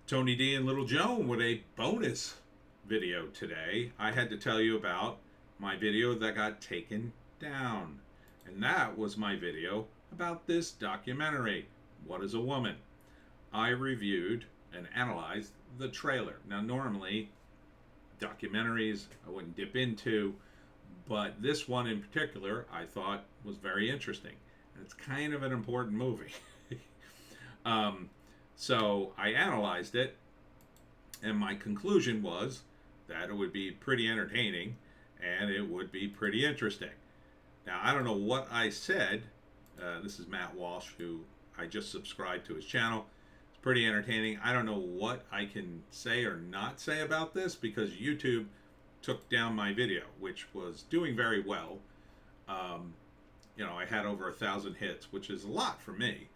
Tony D and Little Joan with a bonus video today. I had to tell you about my video that got taken down. And that was my video about this documentary, What is a Woman? I reviewed and analyzed the trailer. Now, normally, documentaries I wouldn't dip into, but this one in particular I thought was very interesting. And it's kind of an important movie. um, so I analyzed it, and my conclusion was that it would be pretty entertaining and it would be pretty interesting. Now, I don't know what I said. This is Matt Walsh, who I just subscribed to his channel. It's pretty entertaining. I don't know what I can say or not say about this because YouTube took down my video, which was doing very well. I had over 1,000 hits, which is a lot for me.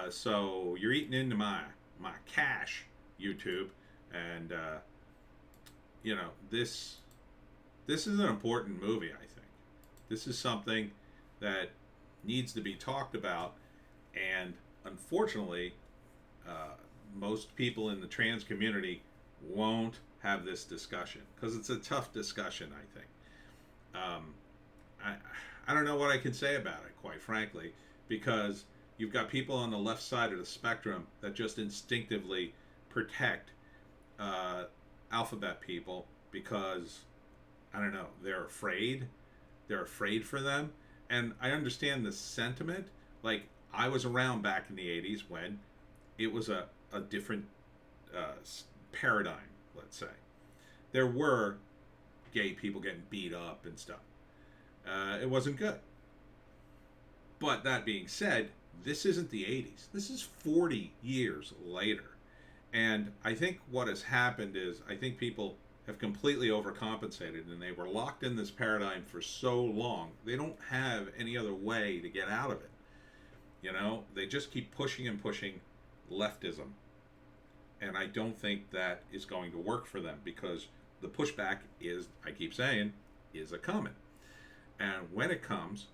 So you're eating into my cash, YouTube, and this is an important movie. I think this is something that needs to be talked about, and unfortunately, most people in the trans community won't have this discussion because it's a tough discussion. I think. I don't know what I can say about it, quite frankly, because you've got people on the left side of the spectrum that just instinctively protect alphabet people because, I don't know, they're afraid. They're afraid for them. And I understand the sentiment. Like, I was around back in the 80s when it was a different paradigm, let's say. There were gay people getting beat up and stuff. It wasn't good. But that being said, this isn't the 80s. This is 40 years later. And I think what has happened is I think people have completely overcompensated and they were locked in this paradigm for so long. They don't have any other way to get out of it. They just keep pushing and pushing leftism. And I don't think that is going to work for them because the pushback is, I keep saying, is a coming. And when it comes,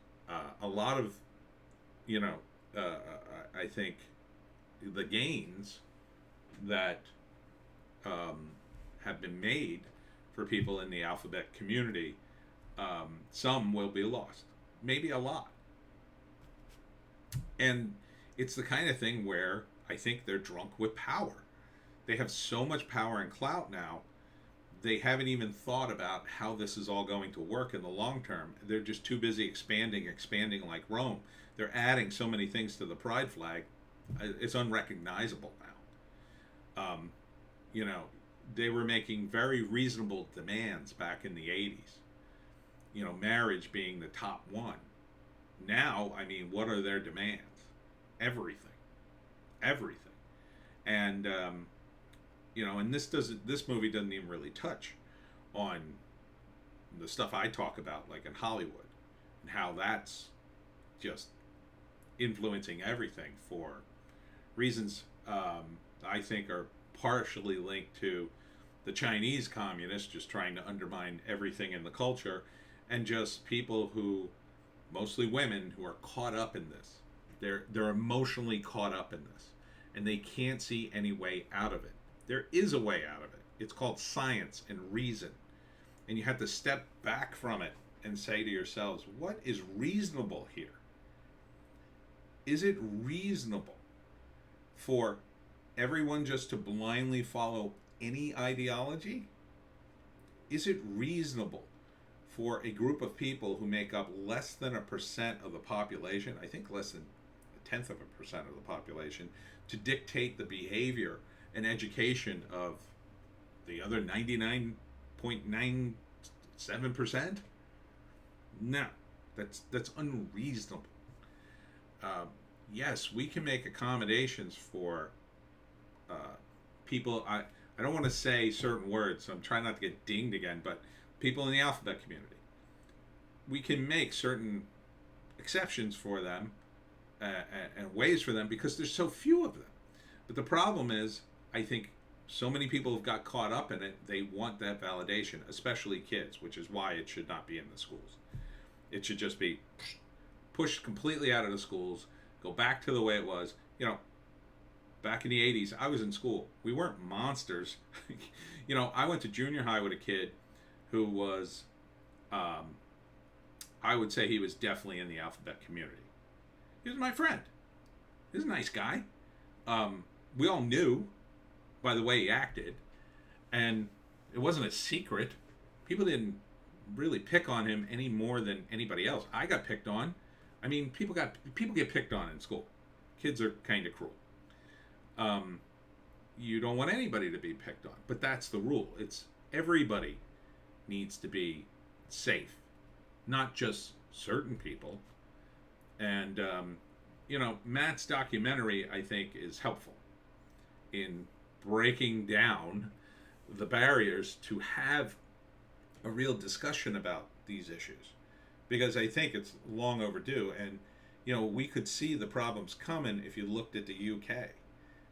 a lot of, I think the gains that have been made for people in the alphabet community, some will be lost, maybe a lot. And it's the kind of thing where I think they're drunk with power. They have so much power and clout now, they haven't even thought about how this is all going to work in the long term. They're just too busy expanding like Rome. They're adding so many things to the pride flag, it's unrecognizable now. They were making very reasonable demands back in the 80s. Marriage being the top one. Now, what are their demands? Everything. And and this movie doesn't even really touch on the stuff I talk about, like in Hollywood, and how that's just influencing everything for reasons I think are partially linked to the Chinese communists just trying to undermine everything in the culture, and just people who, mostly women, who are caught up in this. They're emotionally caught up in this, and they can't see any way out of it. There is a way out of it. It's called science and reason. And you have to step back from it and say to yourselves, what is reasonable here? Is it reasonable for everyone just to blindly follow any ideology? Is it reasonable for a group of people who make up less than 1% of the population, I think less than 1/10% of the population, to dictate the behavior and education of the other 99.97%? No, that's unreasonable. Yes, we can make accommodations for people. I don't want to say certain words, so I'm trying not to get dinged again, but people in the alphabet community. We can make certain exceptions for them and ways for them because there's so few of them. But the problem is, I think so many people have got caught up in it, they want that validation, especially kids, which is why it should not be in the schools. It should just be pushed completely out of the schools, go back to the way it was. back in the 80s, I was in school. We weren't monsters. You know, I went to junior high with a kid who was, um, I would say he was definitely in the alphabet community. He was my friend. He was a nice guy. We all knew by the way he acted, and it wasn't a secret. People didn't really pick on him any more than anybody else. I got picked on. I mean, people get picked on in school. Kids are kind of cruel. You don't want anybody to be picked on, but that's the rule. It's everybody needs to be safe, not just certain people. And you know, Matt's documentary, I think, is helpful in breaking down the barriers to have a real discussion about these issues, because I think it's long overdue. And you know, we could see the problems coming if you looked at the UK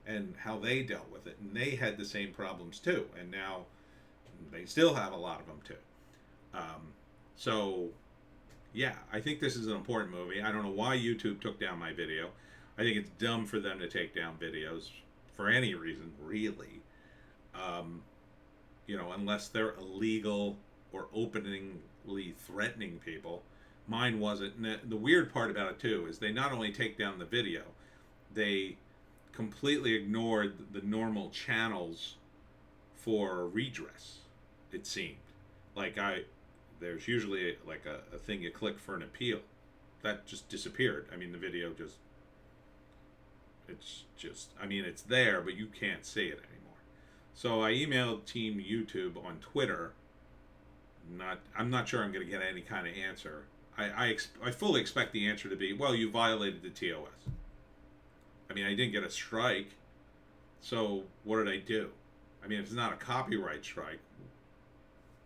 and how they dealt with it, and they had the same problems too, and now they still have a lot of them too. So yeah, I think this is an important movie. I don't know why YouTube took down my video. I think it's dumb for them to take down videos for any reason, really. You know, unless they're illegal or openly threatening people. Mine wasn't. And the weird part about it too is they not only take down the video, they completely ignored the normal channels for redress. It seemed like there's usually like a thing you click for an appeal. That just disappeared. I mean, the video I mean, it's there, but you can't see it anymore. So I emailed Team YouTube on Twitter. I'm not sure I'm going to get any kind of answer. I fully expect the answer to be, well, you violated the TOS. I mean, I didn't get a strike, so what did I do? I mean, if it's not a copyright strike,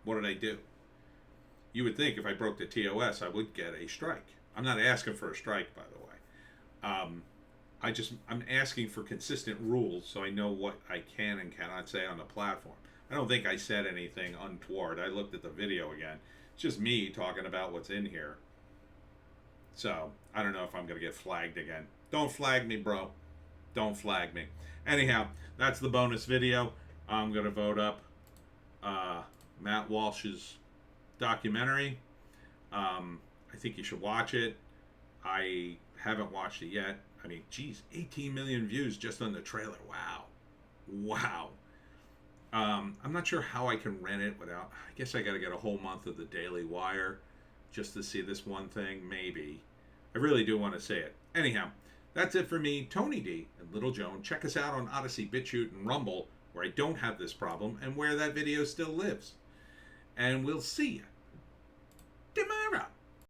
what did I do? You would think if I broke the TOS, I would get a strike. I'm not asking for a strike, by the way. I'm asking for consistent rules so I know what I can and cannot say on the platform. I don't think I said anything untoward. I looked at the video again. It's just me talking about what's in here. So, I don't know if I'm going to get flagged again. Don't flag me, bro. Don't flag me. Anyhow, that's the bonus video. I'm going to vote up Matt Walsh's documentary. I think you should watch it. I haven't watched it yet. I mean, geez, 18 million views just on the trailer. Wow. I'm not sure how I can rent it without... I guess I got to get a whole month of the Daily Wire just to see this one thing, maybe. I really do want to see it. Anyhow, that's it for me, Tony D and Little Joan. Check us out on Odysee, Bitchute, and Rumble, where I don't have this problem and where that video still lives. And we'll see you tomorrow.